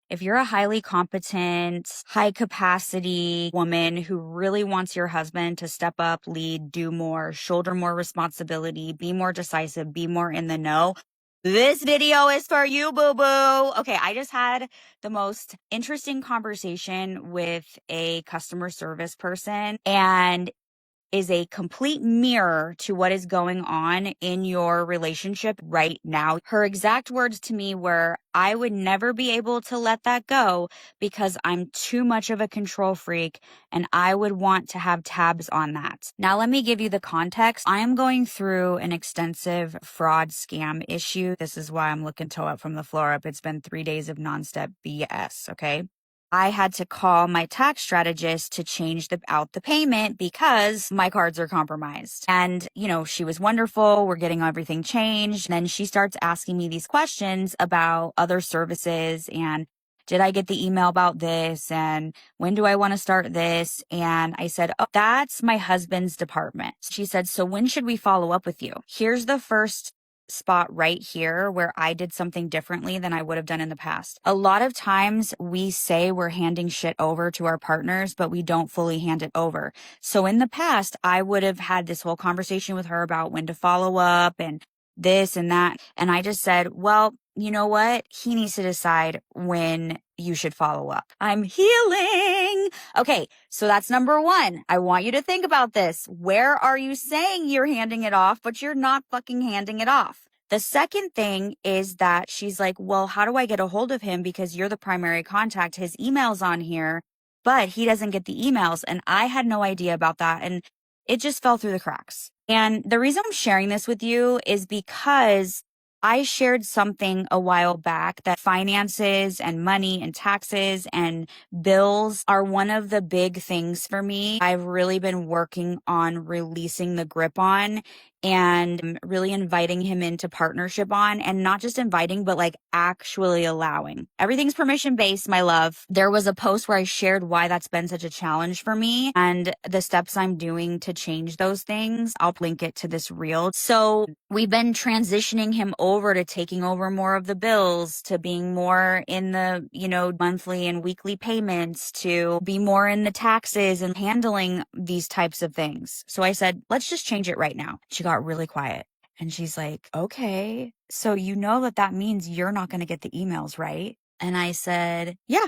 If you're a highly competent, high capacity woman who really wants your husband to step up, lead, do more, shoulder more responsibility, be more decisive, be more in the know, this video is for you, boo-boo. Okay, I just had the most interesting conversation with a customer service person, and is a complete mirror to what is going on in your relationship right now. Her exact words to me were, I would never be able to let that go because I'm too much of a control freak and I would want to have tabs on that. Now, let me give you the context. I am going through an extensive fraud scam issue. This is why I'm looking toe up from the floor up. It's been 3 days of nonstop BS, okay? I had to call my tax strategist to change out the payment because my cards are compromised. And, she was wonderful. We're getting everything changed. And then she starts asking me these questions about other services and did I get the email about this? And when do I want to start this? And I said, oh, that's my husband's department. She said, so when should we follow up with you? Here's the first spot right here where I did something differently than I would have done in the past. A lot of times we say we're handing shit over to our partners, but we don't fully hand it over. So in the past, I would have had this whole conversation with her about when to follow up and this and that. And I just said, well, you know what? He needs to decide when you should follow up. I'm healing. Okay, so that's number one. I want you to think about this. Where are you saying you're handing it off, but you're not fucking handing it off? The second thing is that she's like, well, how do I get a hold of him? Because you're the primary contact. His email's on here, but he doesn't get the emails. And I had no idea about that. And it just fell through the cracks. And the reason I'm sharing this with you is because I shared something a while back that finances and money and taxes and bills are one of the big things for me. I've really been working on releasing the grip on and really inviting him into partnership on, and not just inviting, but like actually allowing. Everything's permission based, my love. There was a post where I shared why that's been such a challenge for me and the steps I'm doing to change those things. I'll link it to this reel. So we've been transitioning him over to taking over more of the bills, to being more in the, monthly and weekly payments, to be more in the taxes and handling these types of things. So I said, let's just change it right now. She got really quiet and she's like, okay, so that means you're not going to get the emails, right? And I said, yeah.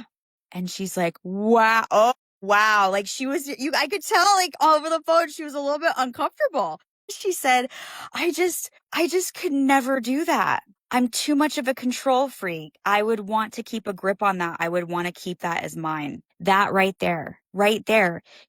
And she's like, wow. Oh, wow. Like I could tell like all over the phone, she was a little bit uncomfortable. She said, I just could never do that. I'm too much of a control freak. I would want to keep a grip on that. I would want to keep that as mine. That right there.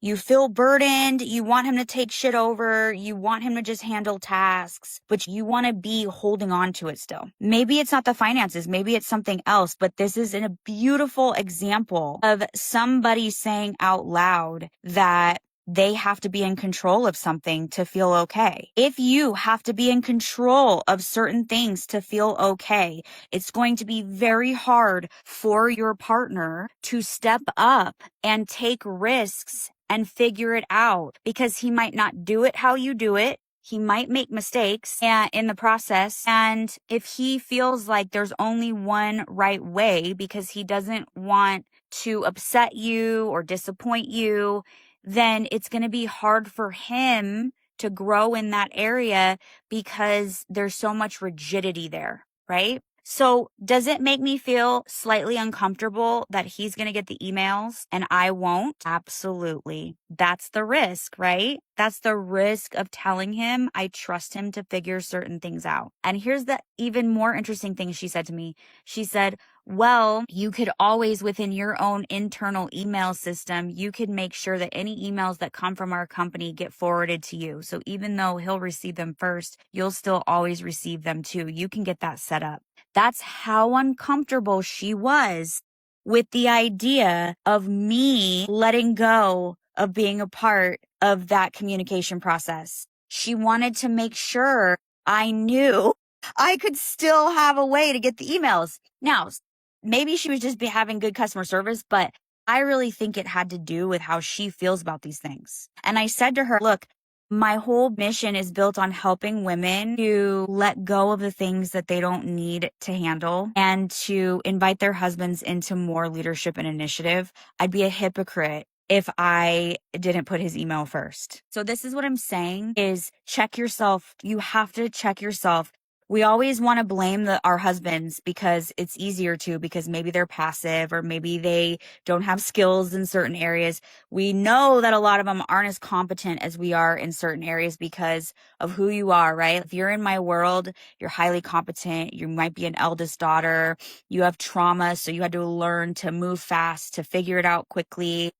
You feel burdened. You want him to take shit over. You want him to just handle tasks, but you want to be holding on to it still. Maybe it's not the finances. Maybe it's something else, but this is a beautiful example of somebody saying out loud that they have to be in control of something to feel okay. If you have to be in control of certain things to feel okay, it's going to be very hard for your partner to step up and take risks and figure it out, because he might not do it how you do it. He might make mistakes in the process. And if he feels like there's only one right way because he doesn't want to upset you or disappoint you, then it's going to be hard for him to grow in that area because there's so much rigidity there, right? So does it make me feel slightly uncomfortable that he's going to get the emails and I won't? Absolutely. That's the risk, right? That's the risk of telling him I trust him to figure certain things out. And here's the even more interesting thing she said to me. She said, well, you could always, within your own internal email system, you could make sure that any emails that come from our company get forwarded to you. So even though he'll receive them first, you'll still always receive them too. You can get that set up. That's how uncomfortable she was with the idea of me letting go of being a part of that communication process. She wanted to make sure I knew I could still have a way to get the emails. Now, maybe she was just having good customer service, but I really think it had to do with how she feels about these things. And I said to her, look, My whole mission is built on helping women to let go of the things that they don't need to handle and to invite their husbands into more leadership and initiative. I'd be a hypocrite if I didn't put his email first. So this is what I'm saying is check yourself. You have to check yourself. We always want to blame our husbands because it's easier to, because maybe they're passive or maybe they don't have skills in certain areas. We know that a lot of them aren't as competent as we are in certain areas because of who you are, right? If you're in my world, you're highly competent. You might be an eldest daughter. You have trauma, so you had to learn to move fast, to figure it out quickly,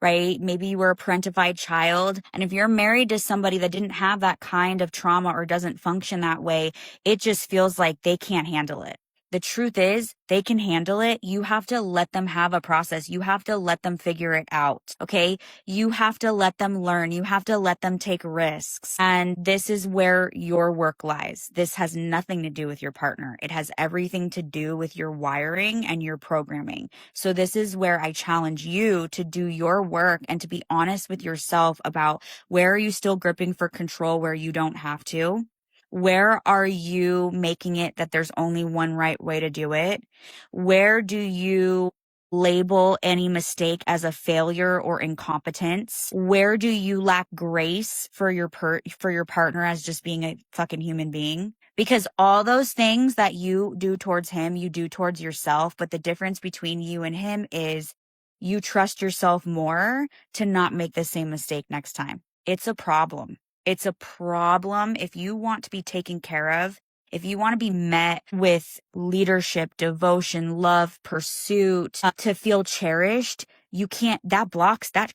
right? Maybe you were a parentified child. And if you're married to somebody that didn't have that kind of trauma or doesn't function that way, it just feels like they can't handle it. The truth is, they can handle it. You have to let them have a process. You have to let them figure it out. Okay. You have to let them learn. You have to let them take risks. And this is where your work lies. This has nothing to do with your partner. It has everything to do with your wiring and your programming. So this is where I challenge you to do your work and to be honest with yourself about where are you still gripping for control where you don't have to? Where are you making it that there's only one right way to do it? Where do you label any mistake as a failure or incompetence? Where do you lack grace for your partner as just being a fucking human being? Because all those things that you do towards him, you do towards yourself. But the difference between you and him is you trust yourself more to not make the same mistake next time. It's a problem. It's a problem if you want to be taken care of, if you want to be met with leadership, devotion, love, pursuit, to feel cherished. You can't, that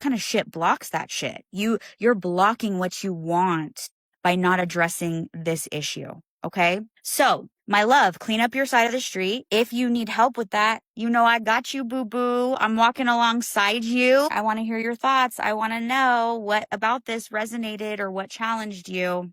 kind of shit blocks that shit. You're blocking what you want by not addressing this issue. Okay. So my love, clean up your side of the street. If you need help with that, I got you, boo boo. I'm walking alongside you. I want to hear your thoughts. I want to know what about this resonated or what challenged you.